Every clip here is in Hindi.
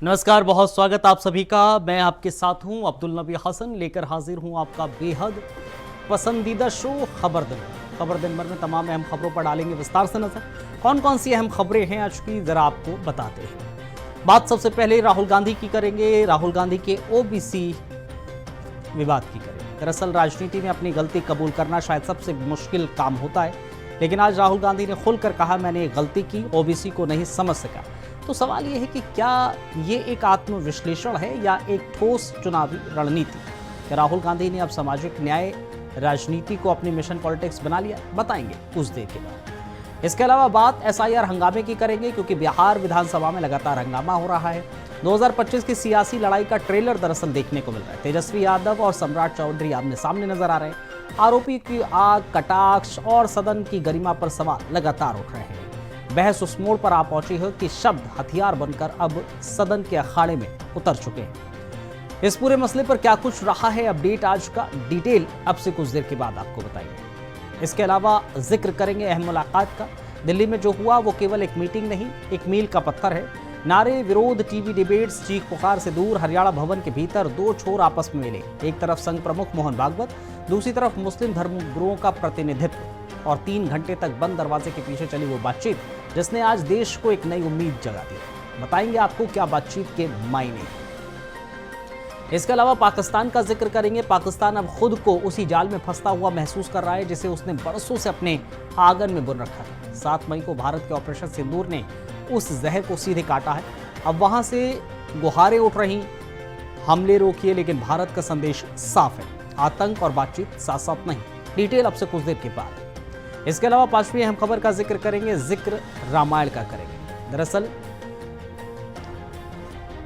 नमस्कार, बहुत स्वागत आप सभी का। मैं आपके साथ हूं अब्दुल नबी हसन, लेकर हाजिर हूं आपका बेहद पसंदीदा शो खबर दिन भर। खबर दिन भर में तमाम अहम खबरों पर डालेंगे विस्तार से नजर। कौन कौन सी अहम खबरें हैं आज की, जरा आपको बताते हैं। बात सबसे पहले राहुल गांधी की करेंगे। राहुल गांधी के ओबीसी विवाद की करेंगे। दरअसल राजनीति में अपनी गलती कबूल करना शायद सबसे मुश्किल काम होता है, लेकिन आज राहुल गांधी ने खुलकर कहा मैंने एक गलती की, ओबीसी को नहीं समझ सका। तो सवाल यह है कि क्या ये एक आत्मविश्लेषण है या एक ठोस चुनावी रणनीति? क्या राहुल गांधी ने अब सामाजिक न्याय राजनीति को अपनी मिशन पॉलिटिक्स बना लिया? बताएंगे कुछ देर के बाद। इसके अलावा बात एसआईआर हंगामे की करेंगे, क्योंकि बिहार विधानसभा में लगातार हंगामा हो रहा है। 2025 की सियासी लड़ाई का ट्रेलर दरअसल देखने को मिल रहा है। तेजस्वी यादव और सम्राट चौधरी आमने सामने नजर आ रहे हैं। आरोपी की आग, कटाक्ष और सदन की गरिमा पर सवाल लगातार उठ रहे हैं। बहस उस मोड़ पर आ पहुंची है कि शब्द हथियार बनकर अब सदन के अखाड़े में उतर चुके हैं। इस पूरे मसले पर क्या कुछ रहा है अपडेट आज का, डिटेल अब से कुछ देर के बाद आपको बताएंगे। इसके अलावा जिक्र करेंगे अहम मुलाकात का। दिल्ली में जो हुआ वो केवल एक मीटिंग नहीं, एक मील का पत्थर है। नारे, विरोध, टीवी डिबेट्स, चीख पुकार से दूर हरियाणा भवन के भीतर दो छोर आपस में मिले। एक तरफ संघ प्रमुख मोहन भागवत, दूसरी तरफ मुस्लिम धर्मगुरुओं का प्रतिनिधित्व, और 3 घंटे तक बंद दरवाजे के पीछे चली वो बातचीत जिसने आज देश को एक नई उम्मीद जगा दी। बताएंगे आपको क्या बातचीत के मायने। इसके अलावा पाकिस्तान का जिक्र करेंगे। पाकिस्तान अब खुद को उसी जाल में फंसता हुआ महसूस कर रहा है जिसे उसने बरसों से अपने आंगन में बुन रखा है। 7 मई को भारत के ऑपरेशन सिंदूर ने उस जहर को सीधे काटा है। अब वहां से गुहारें उठ रही, हमले रोकिए, लेकिन भारत का संदेश साफ है, आतंक और बातचीत साथ साथ नहीं। डिटेल अब से कुछ देर के बाद। इसके अलावा 5वीं अहम खबर का जिक्र करेंगे। जिक्र रामायण का करेंगे। दरअसल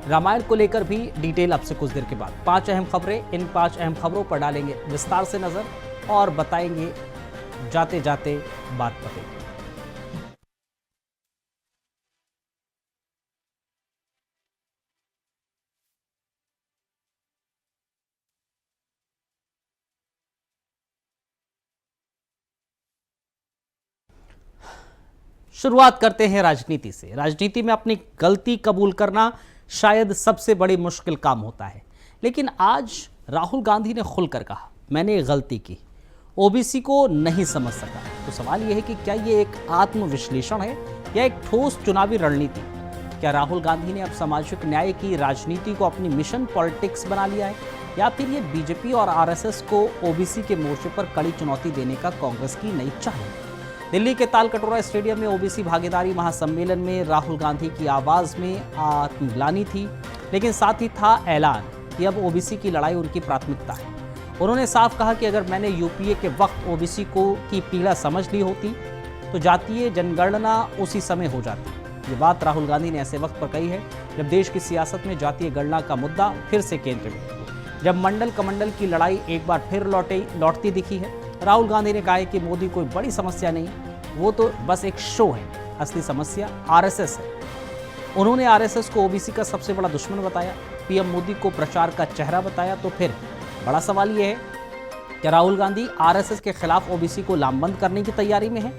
रामायण को लेकर भी डिटेल अब से कुछ देर के बाद। 5 अहम खबरें, इन 5 अहम खबरों पर डालेंगे विस्तार से नजर और बताएंगे जाते जाते बात पते। शुरुआत करते हैं राजनीति से। राजनीति में अपनी गलती कबूल करना शायद सबसे बड़ी मुश्किल काम होता है, लेकिन आज राहुल गांधी ने खुलकर कहा मैंने एक गलती की, ओबीसी को नहीं समझ सका। तो सवाल यह है कि क्या यह एक आत्मविश्लेषण है या एक ठोस चुनावी रणनीति? क्या राहुल गांधी ने अब सामाजिक न्याय की राजनीति को अपनी मिशन पॉलिटिक्स बना लिया है, या फिर ये बीजेपी और आरएसएस को ओबीसी के मोर्चे पर कड़ी चुनौती देने का कांग्रेस की नई चाह है? दिल्ली के तालकटोरा स्टेडियम में ओबीसी भागीदारी महासम्मेलन में राहुल गांधी की आवाज में आत्मग्लानि थी, लेकिन साथ ही था ऐलान कि अब ओबीसी की लड़ाई उनकी प्राथमिकता है। उन्होंने साफ कहा कि अगर मैंने यूपीए के वक्त ओबीसी की पीड़ा समझ ली होती तो जातीय जनगणना उसी समय हो जाती। ये बात राहुल गांधी ने ऐसे वक्त पर कही है जब देश की सियासत में जातीय गणना का मुद्दा फिर से केंद्र में है, जब मंडल कमंडल की लड़ाई एक बार फिर लौटती दिखी है। राहुल गांधी ने कहा है कि मोदी कोई बड़ी समस्या नहीं, वो तो बस एक शो है, असली समस्या आरएसएस है। उन्होंने आरएसएस को ओबीसी का सबसे बड़ा दुश्मन बताया, पीएम मोदी को प्रचार का चेहरा बताया। तो फिर बड़ा सवाल यह है कि राहुल गांधी आरएसएस के खिलाफ ओबीसी को लामबंद करने की तैयारी में है।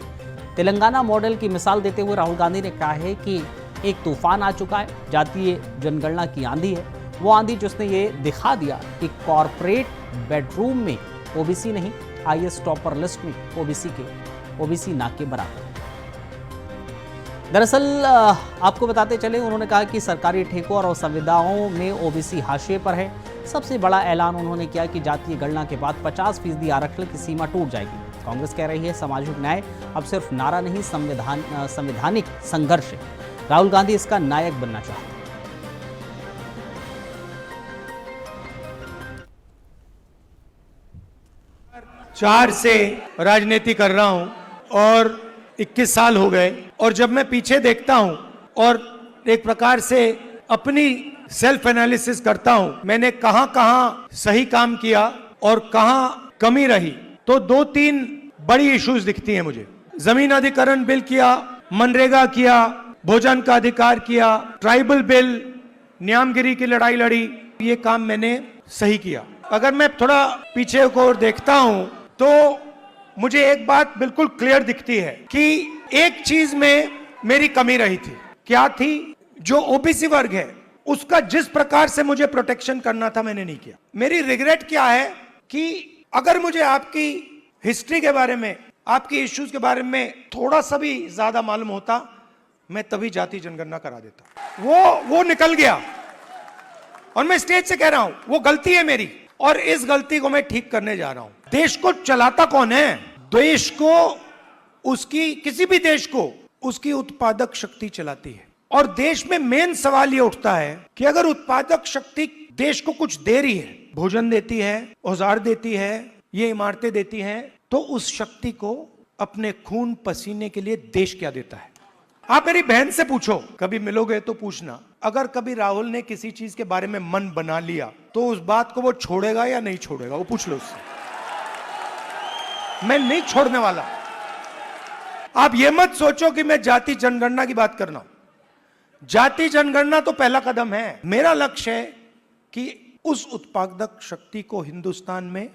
तेलंगाना मॉडल की मिसाल देते हुए राहुल गांधी ने कहा है कि एक तूफान आ चुका है, जातीय जनगणना की आंधी है, वो आंधी जिसने ये दिखा दिया कि कॉरपोरेट बेडरूम में ओबीसी नहीं, आईएएस टॉपर लिस्ट में ओबीसी ना के बराबर। दरअसल आपको बताते चले, उन्होंने कहा कि सरकारी ठेकों और संविदाओं में ओबीसी हाशिए पर है। सबसे बड़ा ऐलान उन्होंने किया कि जातीय गणना के बाद 50% आरक्षण की सीमा टूट जाएगी। कांग्रेस कह रही है सामाजिक न्याय अब सिर्फ नारा नहीं, संवैधानिक संघर्ष है। राहुल गांधी इसका नायक बनना चाहते हैं। 4 से राजनीति कर रहा हूं और 21 साल हो गए, और जब मैं पीछे देखता हूं और एक प्रकार से अपनी सेल्फ एनालिसिस करता हूं, मैंने कहां कहां सही काम किया और कहां कमी रही, तो 2-3 बड़ी इश्यूज दिखती हैं मुझे। जमीन अधिग्रहण बिल किया, मनरेगा किया, भोजन का अधिकार किया, ट्राइबल बिल, न्यामगिरी की लड़ाई लड़ी, ये काम मैंने सही किया। अगर मैं थोड़ा पीछे को देखता हूं तो मुझे एक बात बिल्कुल क्लियर दिखती है कि एक चीज में मेरी कमी रही थी। क्या थी? जो ओबीसी वर्ग है उसका जिस प्रकार से मुझे प्रोटेक्शन करना था मैंने नहीं किया। मेरी रिग्रेट क्या है कि अगर मुझे आपकी हिस्ट्री के बारे में, आपकी इश्यूज के बारे में थोड़ा सा भी ज्यादा मालूम होता, मैं तभी जाति जनगणना करा देता। वो निकल गया और मैं स्टेज से कह रहा हूं वो गलती है मेरी, और इस गलती को मैं ठीक करने जा रहा हूं। देश को चलाता कौन है? देश को, उसकी, किसी भी देश को उसकी उत्पादक शक्ति चलाती है। और देश में मेन सवाल ये उठता है कि अगर उत्पादक शक्ति देश को कुछ दे रही है, भोजन देती है, औजार देती है, ये इमारतें देती हैं, तो उस शक्ति को अपने खून पसीने के लिए देश क्या देता है? आप मेरी बहन से पूछो, कभी मिलोगे तो पूछना, अगर कभी राहुल ने किसी चीज के बारे में मन बना लिया तो उस बात को वो छोड़ेगा या नहीं छोड़ेगा? वो पूछ लो उससे। मैं नहीं छोड़ने वाला। आप ये मत सोचो कि मैं जाति जनगणना की बात करना हूं। जाति जनगणना तो पहला कदम है। मेरा लक्ष्य है कि उस उत्पादक शक्ति को हिंदुस्तान में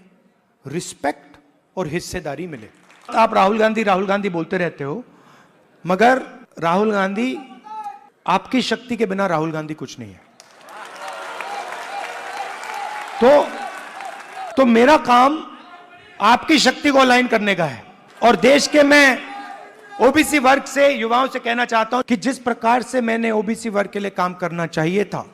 रिस्पेक्ट और हिस्सेदारी मिले। आप राहुल गांधी बोलते रहते हो, मगर राहुल गांधी, आपकी शक्ति के बिना राहुल गांधी कुछ नहीं है। तो मेरा काम आपकी शक्ति को अलाइन करने का है। और देश के, मैं ओबीसी वर्ग से, युवाओं से कहना चाहता हूं कि जिस प्रकार से मैंने ओबीसी वर्ग के लिए काम करना चाहिए था।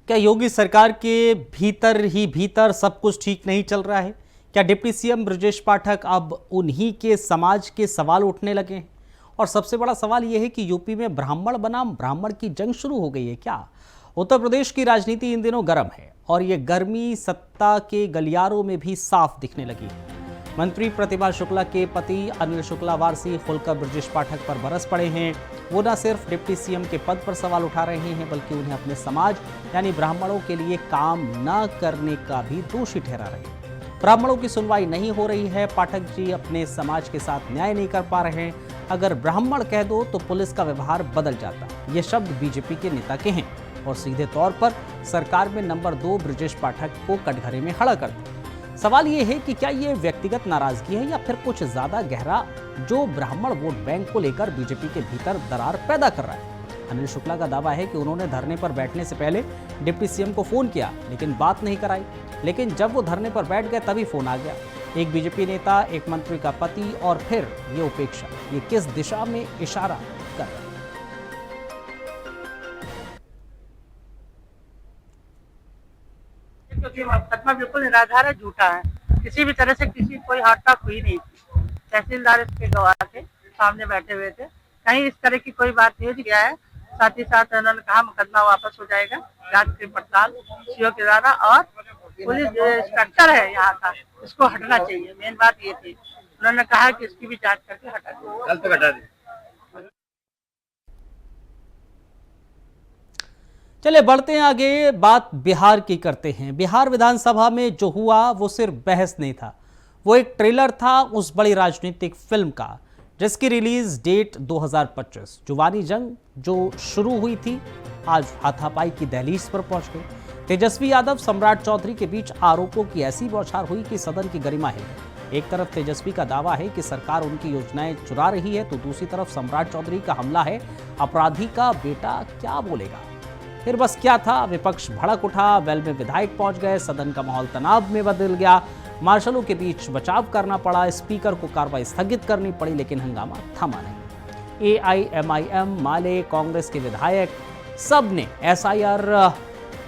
क्या योगी सरकार के भीतर ही भीतर सब कुछ ठीक नहीं चल रहा है? क्या डिप्टी सीएम ब्रजेश पाठक अब उन्हीं के समाज के सवाल उठने लगे हैं? और सबसे बड़ा सवाल यह है कि यूपी में ब्राह्मण बनाम ब्राह्मण की जंग शुरू हो गई है क्या? उत्तर प्रदेश की राजनीति इन दिनों गर्म है और ये गर्मी सत्ता के गलियारों में भी साफ दिखने लगी है। मंत्री प्रतिभा शुक्ला के पति अनिल शुक्ला वारसी खुलकर ब्रजेश पाठक पर बरस पड़े हैं। वो न सिर्फ डिप्टी सीएम के पद पर सवाल उठा रहे हैं, बल्कि उन्हें अपने समाज यानी ब्राह्मणों के लिए काम न करने का भी दोषी ठहरा रहे हैं। ब्राह्मणों की सुनवाई नहीं हो रही है, पाठक जी अपने समाज के साथ न्याय नहीं कर पा रहे हैं। अगर ब्राह्मण कह दो तो पुलिस का व्यवहार बदल जाता। ये शब्द बीजेपी के नेता के हैं और सीधे तौर पर सरकार में नंबर 2 ब्रजेश पाठक को कटघरे में खड़ा करते। सवाल ये है कि क्या ये व्यक्तिगत नाराजगी है या फिर कुछ ज्यादा गहरा, जो ब्राह्मण वोट बैंक को लेकर बीजेपी के भीतर दरार पैदा कर रहा है? अनिल शुक्ला का दावा है कि उन्होंने धरने पर बैठने से पहले डिप्टी सीएम को फोन किया लेकिन बात नहीं कराई, लेकिन जब वो धरने पर बैठ गए तभी फोन आ गया। एक बीजेपी नेता, एक मंत्री का पति और फिर ये उपेक्षा, ये किस दिशा में इशारा कर रहा है? क्योंकि मुकदमा बिल्कुल निराधार है, झूठा है। किसी भी तरह से किसी कोई हड़ताल हुई नहीं थी। तहसीलदार इसके गवाह के सामने बैठे हुए थे, कहीं इस तरह की कोई बात नहीं किया है। साथ ही साथ उन्होंने कहा मुकदमा वापस हो जाएगा, जांच की पड़ताल सीओ के द्वारा, और पुलिस जो इंस्पेक्टर है यहाँ का, इसको हटना चाहिए। मेन बात ये थी, उन्होंने कहा कि इसकी भी जांच करके हटा दें। कल तक हटा दें। चलिए बढ़ते हैं आगे, बात बिहार की करते हैं। बिहार विधानसभा में जो हुआ वो सिर्फ बहस नहीं था, वो एक ट्रेलर था उस बड़ी राजनीतिक फिल्म का जिसकी रिलीज डेट 2025। जुबानी जंग जो शुरू हुई थी आज हाथापाई की दहलीज पर पहुंच गई। तेजस्वी यादव, सम्राट चौधरी के बीच आरोपों की ऐसी बौछार हुई कि सदन की गरिमा हिल गई। एक तरफ तेजस्वी का दावा है कि सरकार उनकी योजनाएं चुरा रही है, तो दूसरी तरफ सम्राट चौधरी का हमला है, अपराधी का बेटा क्या बोलेगा। फिर बस क्या था, विपक्ष भड़क उठा, वेल में विधायक पहुंच गए, सदन का माहौल तनाव में बदल गया, मार्शलों के बीच बचाव करना पड़ा, स्पीकर को कार्रवाई स्थगित करनी पड़ी, लेकिन हंगामा थमा नहीं। एआईएमआईएम, माले, कांग्रेस के विधायक सब ने एसआईआर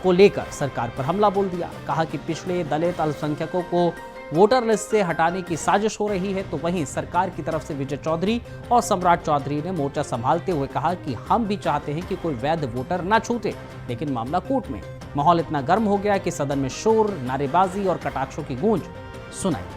को लेकर सरकार पर हमला बोल दिया। कहा कि पिछड़े दलित अल्पसंख्यकों को वोटर लिस्ट से हटाने की साजिश हो रही है। तो वहीं सरकार की तरफ से विजय चौधरी और सम्राट चौधरी ने मोर्चा संभालते हुए कहा कि हम भी चाहते हैं कि कोई वैध वोटर ना छूटे, लेकिन मामला कोर्ट में। माहौल इतना गर्म हो गया कि सदन में शोर, नारेबाजी और कटाक्षों की गूंज सुनाई।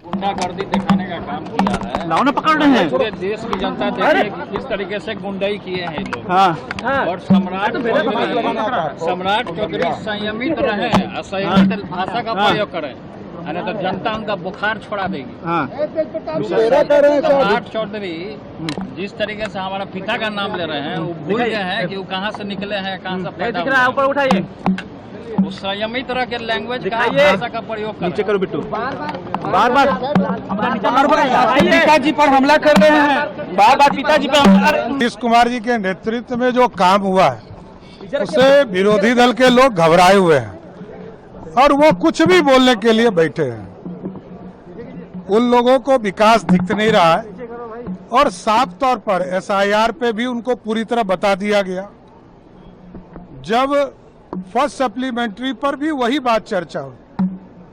गुंडागर्दी दिखाने का काम किया है, लाओ ना पकड़ रहे हैं। पूरे देश की जनता देखे कि किस तरीके से गुंडाई किए हैं लोग। और सम्राट चौधरी संयमित रहे, असंयमित भाषा का प्रयोग करें, नहीं तो जनता उनका बुखार छोड़ा देगी। सम्राट चौधरी जिस तरीके से हमारा पिता का नाम ले रहे हैं, वो भूल गए हैं कि वो कहाँ से निकले हैं, कहाँ से पैदा हुए। वो संयमित तरह के लैंग्वेज का भाषा का प्रयोग कर नीचे करो बिट्टू बार पिताजी पर हमला कर रहे हैं, बार पिताजी पर नीतीश कुमार जी के नेतृत्व में जो काम हुआ है उससे विरोधी दल के लोग घबराए हुए हैं और वो कुछ भी बोलने के लिए बैठे हैं। उन लोगों को विकास दिख नहीं रहा है और साफ तौर पर एसआईआर पे भी उनको पूरी तरह बता दिया गया। जब फर्स्ट सप्लीमेंट्री पर भी वही बात चर्चा हुई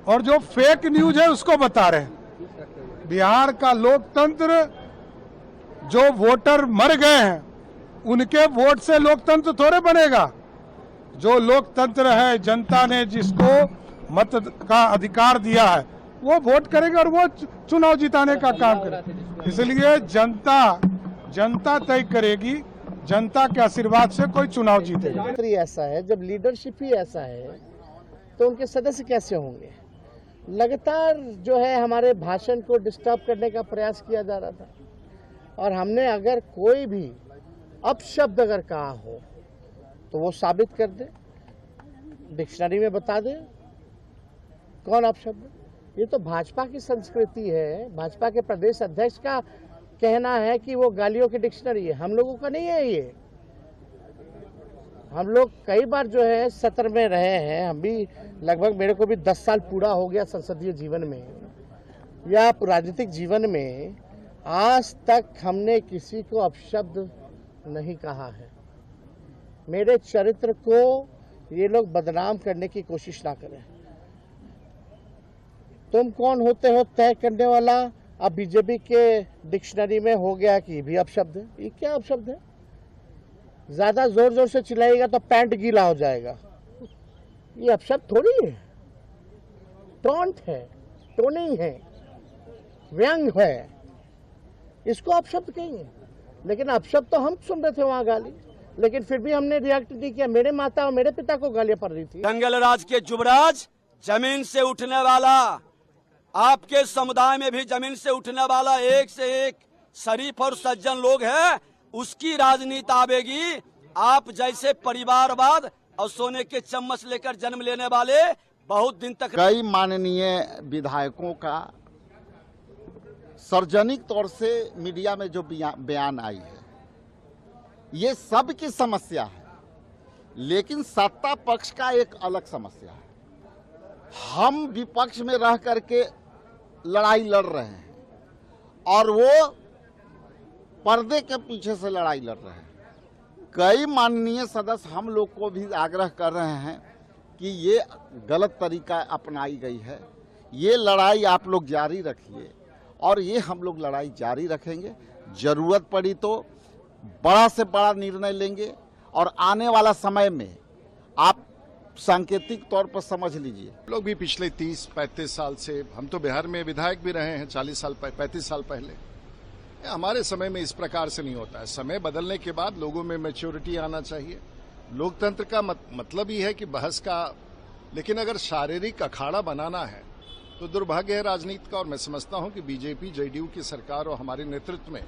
और जो फेक न्यूज है उसको बता रहे हैं। बिहार का लोकतंत्र, जो वोटर मर गए हैं उनके वोट से लोकतंत्र थोड़े बनेगा। जो लोकतंत्र है, जनता ने जिसको मत का अधिकार दिया है वो वोट करेगा और वो चुनाव जिताने का काम करेगा। इसलिए जनता तय करेगी, जनता के आशीर्वाद से कोई चुनाव जीतेगा। ऐसा है, जब लीडरशिप ही ऐसा है तो उनके सदस्य कैसे होंगे। लगातार जो है हमारे भाषण को डिस्टर्ब करने का प्रयास किया जा रहा था और हमने अगर कोई भी अपशब्द अगर कहा हो तो वो साबित कर दे, डिक्शनरी में बता दे कौन अपशब्द। ये तो भाजपा की संस्कृति है, भाजपा के प्रदेश अध्यक्ष का कहना है कि वो गालियों की डिक्शनरी है, हम लोगों का नहीं है ये। हम लोग कई बार जो है सत्र में रहे हैं, हम भी लगभग, मेरे को भी 10 साल पूरा हो गया संसदीय जीवन में या राजनीतिक जीवन में। आज तक हमने किसी को अपशब्द नहीं कहा है। मेरे चरित्र को ये लोग बदनाम करने की कोशिश ना करें। तुम कौन होते हो तय करने वाला। अब बीजेपी के डिक्शनरी में हो गया कि ये भी अपशब्द है। ये क्या अपशब्द है? ज्यादा जोर जोर से चिल्लाएगा तो पैंट गीला हो जाएगा। ये अपशब्द थोड़ी है, टॉन्ट है, टोनिंग है, व्यंग है, इसको अपशब्द कहेंगे। लेकिन अपशब्द तो हम सुन रहे थे वहां गाली, लेकिन फिर भी हमने रिएक्ट नहीं किया। मेरे माता और मेरे पिता को गालियां पड़ रही थी। जंगल राज के युवराज, जमीन से उठने वाला, आपके समुदाय में भी जमीन से उठने वाला एक से एक शरीफ और सज्जन लोग हैं, उसकी राजनीति आवेगी। आप जैसे परिवारवाद और सोने के चम्मच लेकर जन्म लेने वाले बहुत दिन तक। कई माननीय विधायकों का सार्वजनिक तौर से मीडिया में जो बयान आई है, ये सब की समस्या है, लेकिन सत्ता पक्ष का एक अलग समस्या है। हम विपक्ष में रह करके लड़ाई लड़ रहे हैं और वो पर्दे के पीछे से लड़ाई लड़ रहे हैं। कई माननीय सदस्य हम लोग को भी आग्रह कर रहे हैं कि ये गलत तरीका अपनाई गई है, ये लड़ाई आप लोग जारी रखिए और ये हम लोग लड़ाई जारी रखेंगे। जरूरत पड़ी तो बड़ा से बड़ा निर्णय लेंगे और आने वाला समय में आप सांकेतिक तौर पर समझ लीजिए। लोग भी पिछले 30-35 साल से, हम तो बिहार में विधायक भी रहे हैं 40 साल 35 साल पहले। हमारे समय में इस प्रकार से नहीं होता है। समय बदलने के बाद लोगों में मैच्योरिटी आना चाहिए। लोकतंत्र का मतलब ही है कि बहस का, लेकिन अगर शारीरिक अखाड़ा बनाना है तो दुर्भाग्य है राजनीति का। और मैं समझता हूं कि बीजेपी जेडीयू की सरकार और हमारे नेतृत्व में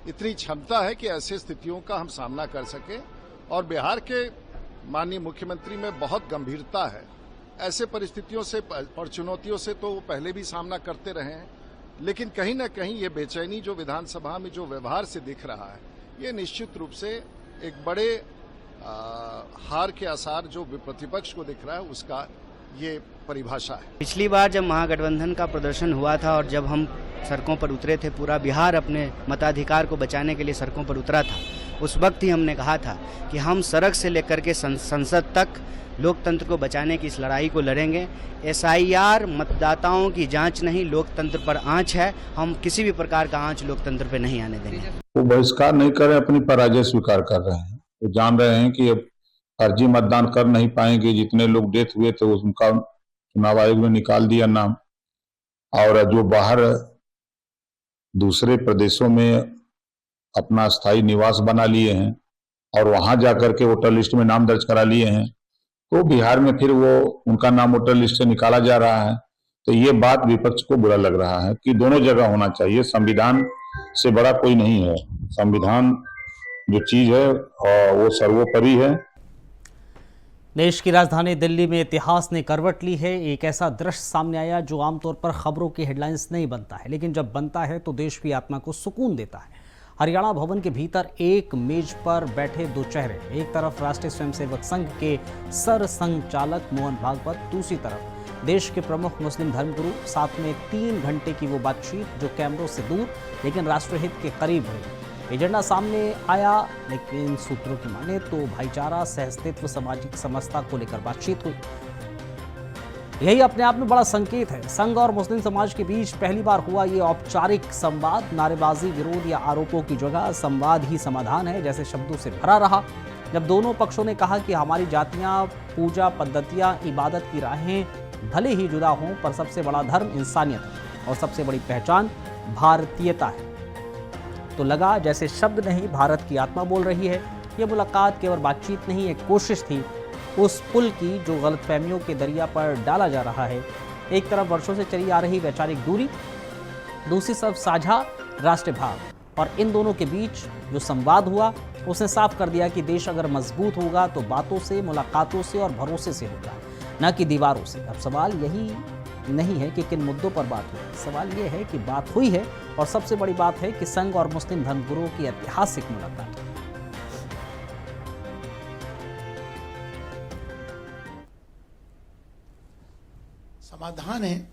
इतनी क्षमता है कि ऐसे स्थितियों का हम सामना कर सके। और बिहार के माननीय मुख्यमंत्री में बहुत गंभीरता है। ऐसे परिस्थितियों से और चुनौतियों से तो वो पहले भी सामना करते रहे हैं, लेकिन कहीं ना कहीं ये बेचैनी जो विधानसभा में जो व्यवहार से दिख रहा है, ये निश्चित रूप से एक बड़े हार के आसार जो प्रतिपक्ष को दिख रहा है उसका ये परिभाषा है। पिछली बार जब महागठबंधन का प्रदर्शन हुआ था और जब हम सड़कों पर उतरे थे, पूरा बिहार अपने मताधिकार को बचाने के लिए सड़कों पर उतरा था, उस वक्त ही हमने कहा था कि हम सड़क से लेकर के संसद तक लोकतंत्र को बचाने की इस लड़ाई को लड़ेंगे। एसआईआर मतदाताओं की जांच नहीं, लोकतंत्र पर आंच है। हम किसी भी प्रकार का आंच लोकतंत्र पे नहीं आने देंगे। वो बहिष्कार नहीं कर रहे, अपनी पराजय स्वीकार कर रहे हैं। वो जान रहे हैं कि अब फर्जी मतदान कर नहीं पाएंगे। जितने लोग डेथ हुए थे उनका चुनाव आयोग में निकाल दिया नाम, और जो बाहर दूसरे प्रदेशों में अपना स्थायी निवास बना लिए हैं और वहां जाकर के वोटर लिस्ट में नाम दर्ज करा लिए हैं, तो बिहार में फिर वो उनका नाम वोटर लिस्ट से निकाला जा रहा है। तो ये बात विपक्ष को बुरा लग रहा है कि दोनों जगह होना चाहिए। संविधान से बड़ा कोई नहीं है। संविधान जो चीज है वो सर्वोपरि है। देश की राजधानी दिल्ली में इतिहास ने करवट ली है। एक ऐसा दृश्य सामने आया जो आमतौर पर खबरों की हेडलाइंस नहीं बनता है, लेकिन जब बनता है तो देश की आत्मा को सुकून देता है। हरियाणा भवन के भीतर एक मेज पर बैठे दो चेहरे, एक तरफ राष्ट्रीय स्वयंसेवक संघ के सर संघचालक मोहन भागवत, दूसरी तरफ देश के प्रमुख मुस्लिम धर्मगुरु। साथ में 3 घंटे की वो बातचीत जो कैमरों से दूर लेकिन राष्ट्रहित के करीब हुई। एजेंडा सामने आया, लेकिन सूत्रों की माने तो भाईचारा, सहअस्तित्व, सामाजिक समरसता को लेकर बातचीत हुई। यही अपने आप में बड़ा संकेत है। संघ और मुस्लिम समाज के बीच पहली बार हुआ ये औपचारिक संवाद। नारेबाजी, विरोध या आरोपों की जगह संवाद ही समाधान है जैसे शब्दों से भरा रहा। जब दोनों पक्षों ने कहा कि हमारी जातियां, पूजा पद्धतियां, इबादत की राहें भले ही जुदा हों, पर सबसे बड़ा धर्म इंसानियत है और सबसे बड़ी पहचान भारतीयता है, तो लगा जैसे शब्द नहीं, भारत की आत्मा बोल रही है। ये मुलाकात केवल बातचीत नहीं, एक कोशिश थी उस पुल की जो गलतफहमियों के दरिया पर डाला जा रहा है। एक तरफ वर्षों से चली आ रही वैचारिक दूरी, दूसरी तरफ साझा राष्ट्रीय भाव, और इन दोनों के बीच जो संवाद हुआ उसने साफ कर दिया कि देश अगर मजबूत होगा तो बातों से, मुलाकातों से और भरोसे से होगा, न कि दीवारों से। अब सवाल यही नहीं है कि किन मुद्दों पर बात हुई, सवाल यह है कि बात हुई है, और सबसे बड़ी बात है कि संघ और मुस्लिम धर्मगुरुओं की ऐतिहासिक मुलाकात। समाधान है,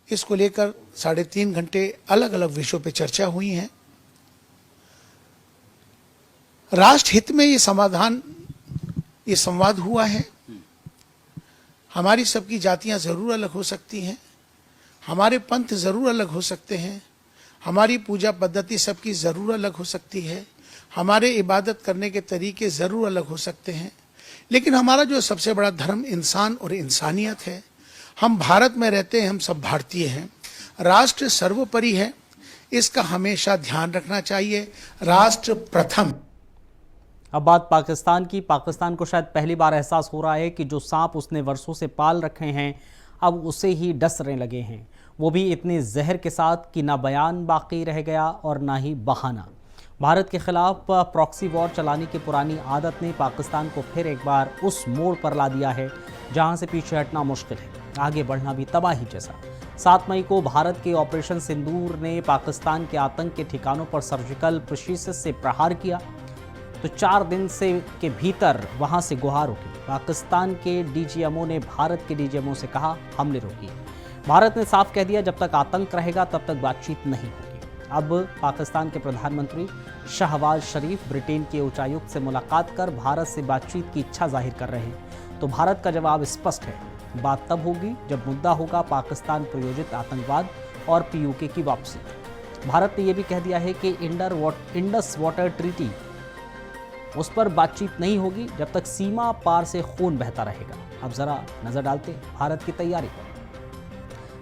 इसको लेकर 3.5 घंटे अलग अलग विषयों पर चर्चा हुई है। राष्ट्र हित में ये समाधान, ये संवाद हुआ है। हमारी सबकी जातियां जरूर अलग हो सकती हैं, हमारे पंथ जरूर अलग हो सकते हैं, हमारी पूजा पद्धति सबकी जरूर अलग हो सकती है, हमारे इबादत करने के तरीके जरूर अलग हो सकते हैं, लेकिन हमारा जो सबसे बड़ा धर्म इंसान और इंसानियत है। हम भारत में रहते हैं, हम सब भारतीय हैं। राष्ट्र सर्वोपरि है, इसका हमेशा ध्यान रखना चाहिए। राष्ट्र प्रथम। अब बात पाकिस्तान की। पाकिस्तान को शायद पहली बार एहसास हो रहा है कि जो सांप उसने वर्षों से पाल रखे हैं अब उसे ही डसने लगे हैं, वो भी इतने जहर के साथ कि ना बयान बाकी रह गया और ना ही बहाना। भारत के खिलाफ प्रॉक्सी वॉर चलाने की पुरानी आदत ने पाकिस्तान को फिर एक बार उस मोड़ पर ला दिया है जहां से पीछे हटना मुश्किल है, आगे बढ़ना भी तबाही जैसा। 7 मई को भारत के ऑपरेशन सिंदूर ने पाकिस्तान के आतंक के ठिकानों पर सर्जिकल प्रिसीजन से प्रहार किया, तो 4 दिन से के भीतर वहां से गुहार उठी। पाकिस्तान के डीजीएमओ ने भारत के डीजीएमओ से कहा हमले रोकिए। भारत ने साफ कह दिया जब तक आतंक रहेगा तब तक बातचीत नहीं होगी। अब पाकिस्तान के प्रधानमंत्री शहबाज शरीफ ब्रिटेन के उच्चायुक्त से मुलाकात कर भारत से बातचीत की इच्छा जाहिर कर रहे हैं, तो भारत का जवाब स्पष्ट है, बात तब होगी जब मुद्दा होगा पाकिस्तान प्रायोजित आतंकवाद और पीयूके की वापसी। भारत ने यह भी कह दिया है कि इंडस वाटर ट्रीटी, उस पर बातचीत नहीं होगी जब तक सीमा पार से खून बहता रहेगा। अब जरा नजर डालते हैं भारत की तैयारी पर।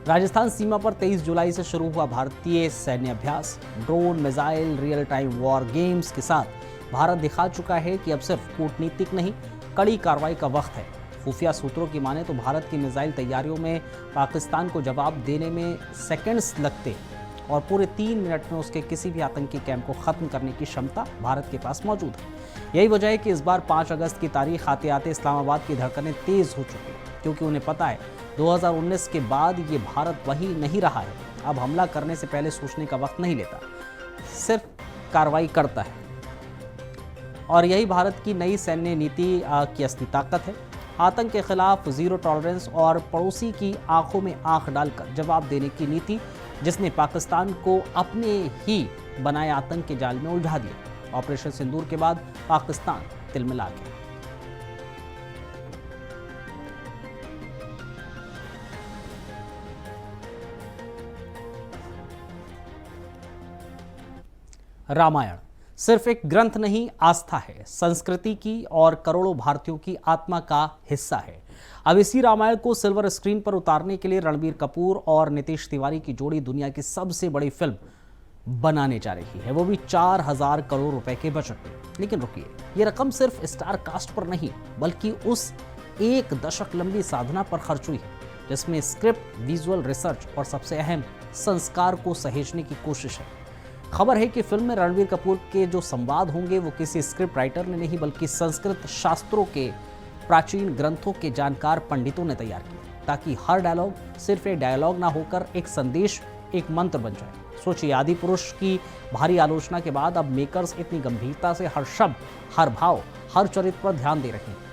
राजस्थान सीमा पर 23 जुलाई से शुरू हुआ भारतीय सैन्य अभ्यास। Drone, missile, real time war games के साथ भारत दिखा चुका है कि अब सिर्फ कूटनीतिक नहीं, कड़ी कार्रवाई का वक्त है। खुफिया सूत्रों की माने तो भारत की मिसाइल तैयारियों में पाकिस्तान को जवाब देने में सेकंड्स लगते और पूरे 3 मिनट में उसके किसी भी आतंकी कैंप को खत्म करने की क्षमता भारत के पास मौजूद है। यही वजह है कि इस बार 5 अगस्त की तारीख आते आते इस्लामाबाद की धड़कनें तेज हो चुकी हैं, क्योंकि उन्हें पता है 2019 के बाद ये भारत वही नहीं रहा है। अब हमला करने से पहले सोचने का वक्त नहीं लेता, सिर्फ कार्रवाई करता है। और यही भारत की नई सैन्य नीति की असली ताकत है। आतंक के खिलाफ जीरो टॉलरेंस और पड़ोसी की आंखों में आंख डालकर जवाब देने की नीति, जिसने पाकिस्तान को अपने ही बनाए आतंक के जाल में उलझा दिया। ऑपरेशन सिंदूर के बाद पाकिस्तान तिलमिला गया। रामायण सिर्फ एक ग्रंथ नहीं, आस्था है, संस्कृति की और करोड़ों भारतीयों की आत्मा का हिस्सा है। अब इसी रामायण को सिल्वर स्क्रीन पर उतारने के लिए रणबीर कपूर और नीतीश तिवारी की जोड़ी दुनिया की सबसे बड़ी फिल्म बनाने जा रही है, वो भी 4000 करोड़ रुपए के बजट में। लेकिन रुकिए, ये रकम सिर्फ स्टार कास्ट पर नहीं बल्कि उस 1 दशक लंबी साधना पर खर्च हुई है, जिसमें स्क्रिप्ट, विजुअल रिसर्च और सबसे अहम संस्कार को सहेजने की कोशिश है। खबर है कि फिल्म में रणबीर कपूर के जो संवाद होंगे वो किसी स्क्रिप्ट राइटर ने नहीं बल्कि संस्कृत शास्त्रों के प्राचीन ग्रंथों के जानकार पंडितों ने तैयार किए, ताकि हर डायलॉग सिर्फ एक डायलॉग ना होकर एक संदेश, एक मंत्र बन जाए। सोचिए, आदि पुरुष की भारी आलोचना के बाद अब मेकर्स इतनी गंभीरता से हर शब्द, हर भाव, हर चरित्र पर ध्यान दे रहे हैं।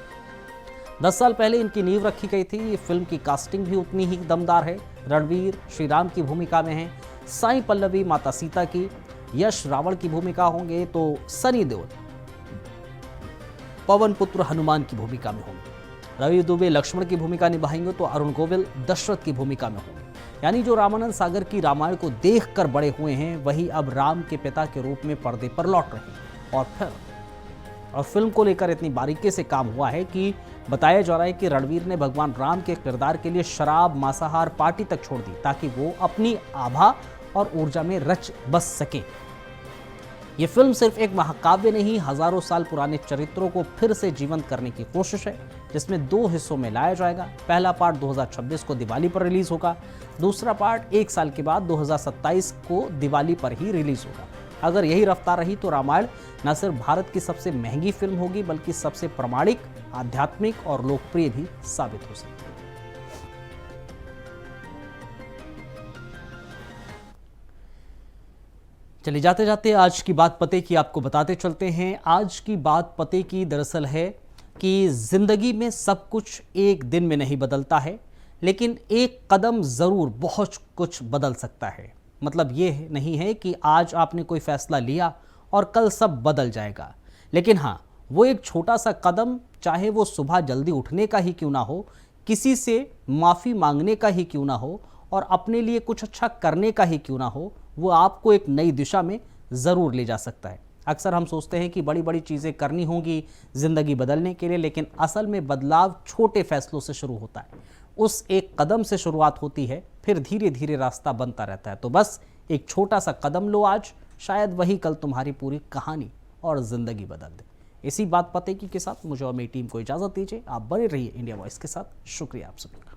10 साल पहले इनकी नींव रखी गई थी। फिल्म की कास्टिंग भी उतनी ही दमदार है। रणवीर श्री राम की भूमिका में है, साईं पल्लवी माता सीता की, यश रावण की भूमिका होंगे तो सनी देओल पवन पुत्र हनुमान की भूमिका में होंगे, रवि दुबे लक्ष्मण की भूमिका निभाएंगे तो अरुण गोविल दशरथ की भूमिका में होंगे। यानी जो रामानंद सागर की रामायण को देखकर बड़े हुए हैं, वही अब राम के पिता के रूप में पर्दे पर लौट रहे हैं। और फिल्म को लेकर इतनी बारीकी से काम हुआ है कि बताया जा रहा है कि रणवीर ने भगवान राम के किरदार के लिए शराब, मांसाहार, पार्टी तक छोड़ दी, ताकि वो अपनी आभा और ऊर्जा में रच बस सके। ये फिल्म सिर्फ एक महाकाव्य नहीं, हजारों साल पुराने चरित्रों को फिर से जीवंत करने की कोशिश है, जिसमें 2 हिस्सों में लाया जाएगा। पहला पार्ट 2026 को दिवाली पर रिलीज होगा, दूसरा पार्ट 1 साल के बाद 2027 को दिवाली पर ही रिलीज होगा। अगर यही रफ्तार रही तो रामायण न सिर्फ भारत की सबसे महंगी फिल्म होगी, बल्कि सबसे प्रामाणिक, आध्यात्मिक और लोकप्रिय भी साबित हो सकती है। चलिए, जाते जाते आज की बात पते की आपको बताते चलते हैं। आज की बात पते की दरअसल है कि जिंदगी में सब कुछ एक दिन में नहीं बदलता है, लेकिन एक कदम जरूर बहुत कुछ बदल सकता है। मतलब ये नहीं है कि आज आपने कोई फैसला लिया और कल सब बदल जाएगा, लेकिन हाँ, वो एक छोटा सा कदम, चाहे वो सुबह जल्दी उठने का ही क्यों ना हो, किसी से माफ़ी मांगने का ही क्यों ना हो, और अपने लिए कुछ अच्छा करने का ही क्यों ना हो, वो आपको एक नई दिशा में ज़रूर ले जा सकता है। अक्सर हम सोचते हैं कि बड़ी बड़ी चीज़ें करनी होंगी ज़िंदगी बदलने के लिए, लेकिन असल में बदलाव छोटे फैसलों से शुरू होता है। उस एक कदम से शुरुआत होती है, फिर धीरे धीरे रास्ता बनता रहता है। तो बस एक छोटा सा कदम लो आज, शायद वही कल तुम्हारी पूरी कहानी और ज़िंदगी बदल दे। इसी बात पते की के साथ मुझे और मेरी टीम को इजाज़त दीजिए। आप बने रहिए इंडिया वॉइस के साथ। शुक्रिया आप सभी का।